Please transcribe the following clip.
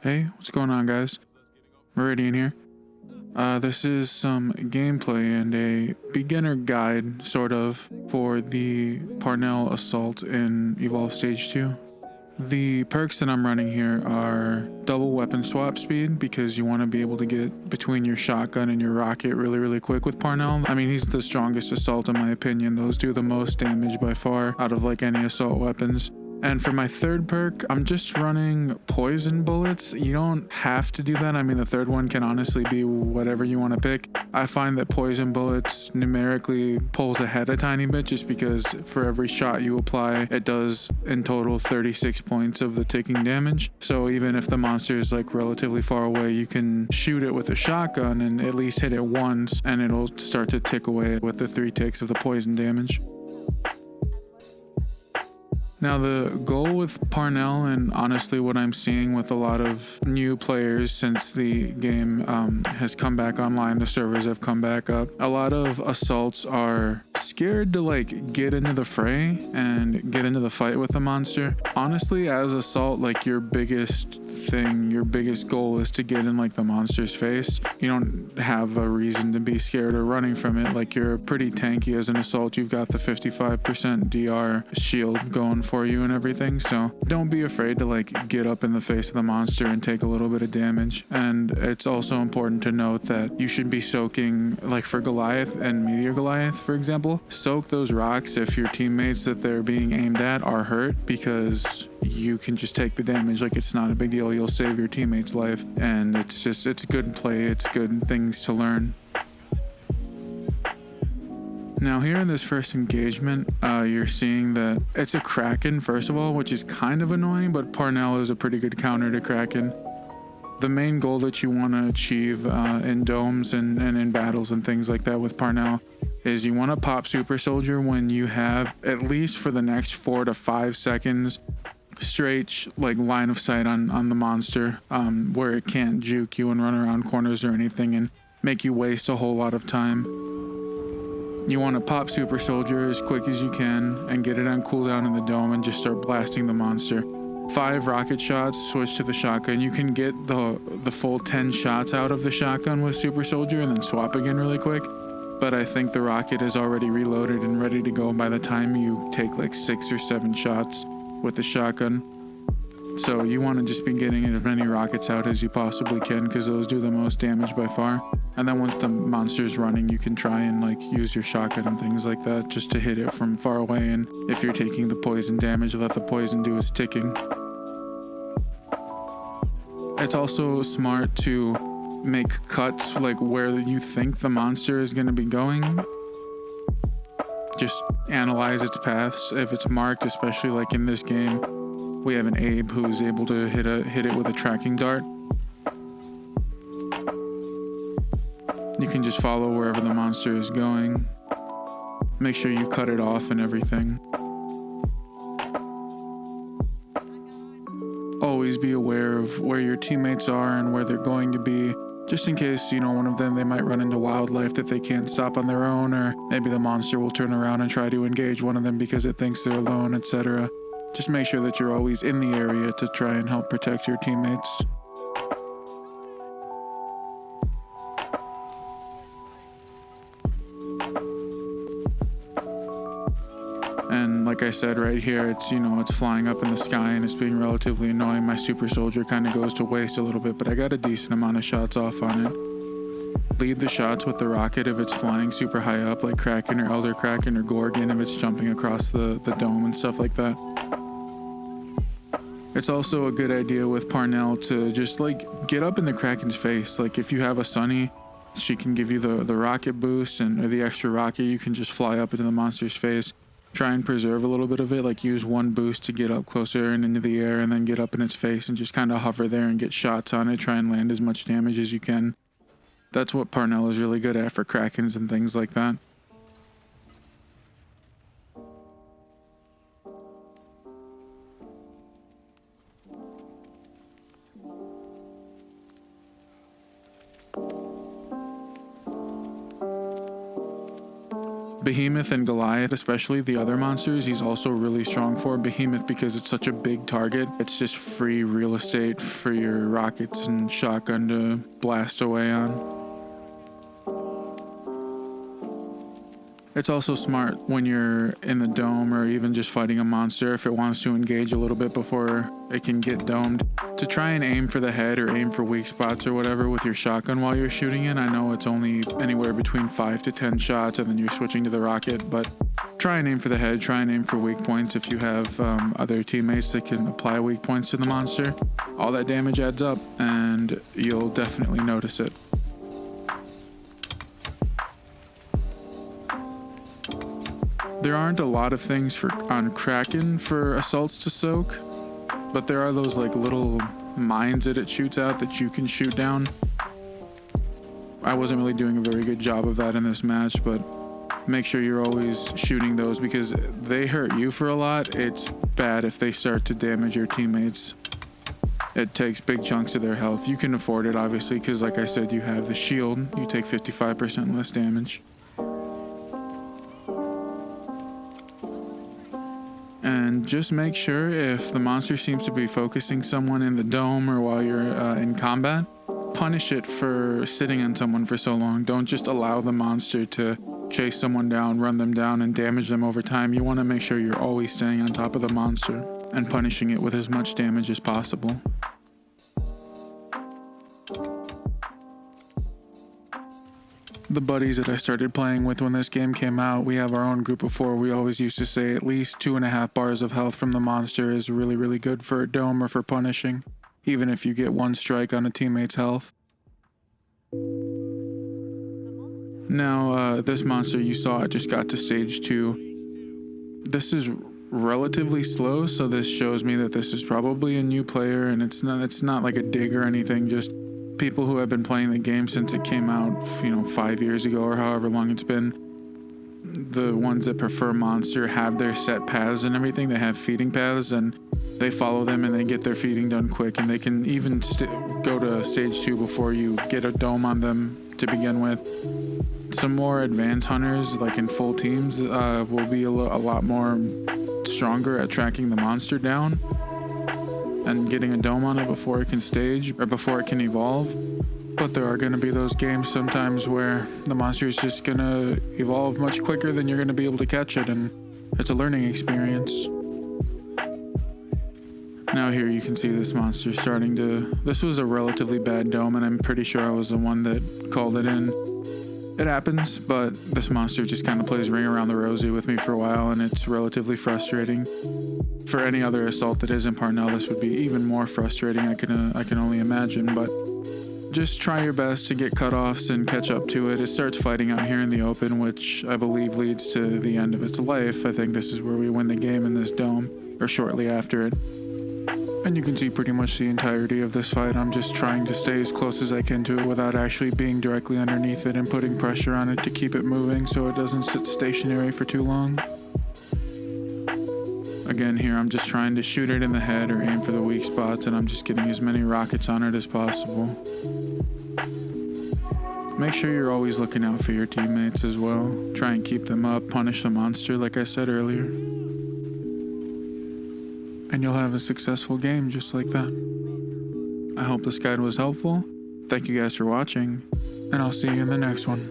Hey, what's going on, guys? Meridian here. This is some gameplay and a beginner guide, sort of, for the Parnell Assault in Evolve Stage 2. The perks that I'm running here are double weapon swap speed, because you want to be able to get between your shotgun and your rocket really quick with Parnell. I mean, he's the strongest assault in my opinion. Those do the most damage by far out of like any assault weapons. And for my third perk, I'm just running poison bullets. You don't have to do that. I mean, the third one can honestly be whatever you want to pick. I find that poison bullets numerically pulls ahead a tiny bit, just because for every shot you apply, it does in total 36 points of the ticking damage. So even if the monster is like relatively far away, you can shoot it with a shotgun and at least hit it once, and it'll start to tick away with the 3 ticks of the poison damage. Now, the goal with Parnell, and honestly what I'm seeing with a lot of new players since the game has come back online, the servers have come back up, a lot of assaults are scared to like get into the fray and get into the fight with the monster. Honestly, as assault, like your biggest goal is to get in like the monster's face. You don't have a reason to be scared or running from it. Like, you're pretty tanky as an assault. You've got the 55% DR shield going for you and everything, so don't be afraid to like get up in the face of the monster and take a little bit of damage. And it's also important to note that you should be soaking, like for Goliath and Meteor Goliath for example, soak those rocks if your teammates that they're being aimed at are hurt, because you can just take the damage like it's not a big deal. You'll save your teammate's life, and it's good play, it's good things to learn. Now, here in this first engagement, you're seeing that it's a Kraken, first of all, which is kind of annoying, but Parnell is a pretty good counter to Kraken. The main goal that you want to achieve in domes and in battles and things like that with Parnell is you want to pop Super Soldier when you have, at least for the next 4 to 5 seconds, straight like line of sight on the monster, where it can't juke you and run around corners or anything and make you waste a whole lot of time. You want to pop Super Soldier as quick as you can and get it on cooldown in the dome and just start blasting the monster. 5 rocket shots, switch to the shotgun. You can get the full 10 shots out of the shotgun with Super Soldier and then swap again really quick. But I think the rocket is already reloaded and ready to go by the time you take like 6 or 7 shots with the shotgun. So you want to just be getting as many rockets out as you possibly can, because those do the most damage by far. And then once the monster's running, you can try and like use your shotgun and things like that just to hit it from far away. And if you're taking the poison damage, let the poison do its ticking. It's also smart to make cuts like where you think the monster is going to be going. Just analyze its paths. If it's marked, especially like in this game, we have an Abe who's able to hit it with a tracking dart. You can just follow wherever the monster is going. Make sure you cut it off and everything. Always be aware of where your teammates are and where they're going to be, just in case, one of them, they might run into wildlife that they can't stop on their own, or maybe the monster will turn around and try to engage one of them because it thinks they're alone, etc. Just make sure that you're always in the area to try and help protect your teammates. And like I said right here, it's flying up in the sky and it's being relatively annoying. My Super Soldier kind of goes to waste a little bit, but I got a decent amount of shots off on it. Lead the shots with the rocket if it's flying super high up, like Kraken or Elder Kraken or Gorgon, if it's jumping across the dome and stuff like that. It's also a good idea with Parnell to just like get up in the Kraken's face. Like if you have a Sunny, she can give you the rocket boost or the extra rocket. You can just fly up into the monster's face. Try and preserve a little bit of it, like use one boost to get up closer and into the air and then get up in its face and just kind of hover there and get shots on it. Try and land as much damage as you can. That's what Parnell is really good at for Krakens and things like that. Behemoth and Goliath, especially the other monsters, he's also really strong for. Behemoth because it's such a big target. It's just free real estate for your rockets and shotgun to blast away on. It's also smart when you're in the dome or even just fighting a monster if it wants to engage a little bit before it can get domed, to try and aim for the head or aim for weak spots or whatever with your shotgun while you're shooting it. I know it's only anywhere between 5 to 10 shots and then you're switching to the rocket, but try and aim for the head, try and aim for weak points if you have other teammates that can apply weak points to the monster. All that damage adds up and you'll definitely notice it. There aren't a lot of things on Kraken for assaults to soak, but there are those like little mines that it shoots out that you can shoot down. I wasn't really doing a very good job of that in this match, but make sure you're always shooting those because they hurt you for a lot. It's bad if they start to damage your teammates. It takes big chunks of their health. You can afford it obviously because like I said, you have the shield. You take 55% less damage. And just make sure if the monster seems to be focusing someone in the dome or while you're in combat, punish it for sitting on someone for so long. Don't just allow the monster to chase someone down, run them down, and damage them over time. You want to make sure you're always staying on top of the monster and punishing it with as much damage as possible. The buddies that I started playing with when this game came out, we have our own group of 4. We always used to say at least 2.5 bars of health from the monster is really, really good for a dome or for punishing, even if you get 1 strike on a teammate's health. Now, this monster you saw, it just got to stage 2. This is relatively slow, so this shows me that this is probably a new player, and it's not like a dig or anything, just people who have been playing the game since it came out, 5 years ago or however long it's been. The ones that prefer monster have their set paths and everything. They have feeding paths and they follow them and they get their feeding done quick, and they can even go to stage 2 before you get a dome on them to begin with. Some more advanced hunters, like in full teams, will be a lot more stronger at tracking the monster down and getting a dome on it before it can stage or before it can evolve. But there are going to be those games sometimes where the monster is just going to evolve much quicker than you're going to be able to catch it, and it's a learning experience. Now here you can see this monster starting to... This was a relatively bad dome, and I'm pretty sure I was the one that called it in. It happens, but this monster just kind of plays ring around the rosy with me for a while, and it's relatively frustrating. For any other assault that isn't Parnell, this would be even more frustrating, I can only imagine, but just try your best to get cutoffs and catch up to it. It starts fighting out here in the open, which I believe leads to the end of its life. I think this is where we win the game in this dome, or shortly after it. And you can see pretty much the entirety of this fight. I'm just trying to stay as close as I can to it without actually being directly underneath it and putting pressure on it to keep it moving so it doesn't sit stationary for too long. Again, here I'm just trying to shoot it in the head or aim for the weak spots, and I'm just getting as many rockets on it as possible. Make sure you're always looking out for your teammates as well. Try and keep them up, punish the monster like I said earlier. And you'll have a successful game just like that. I hope this guide was helpful. Thank you guys for watching, and I'll see you in the next one.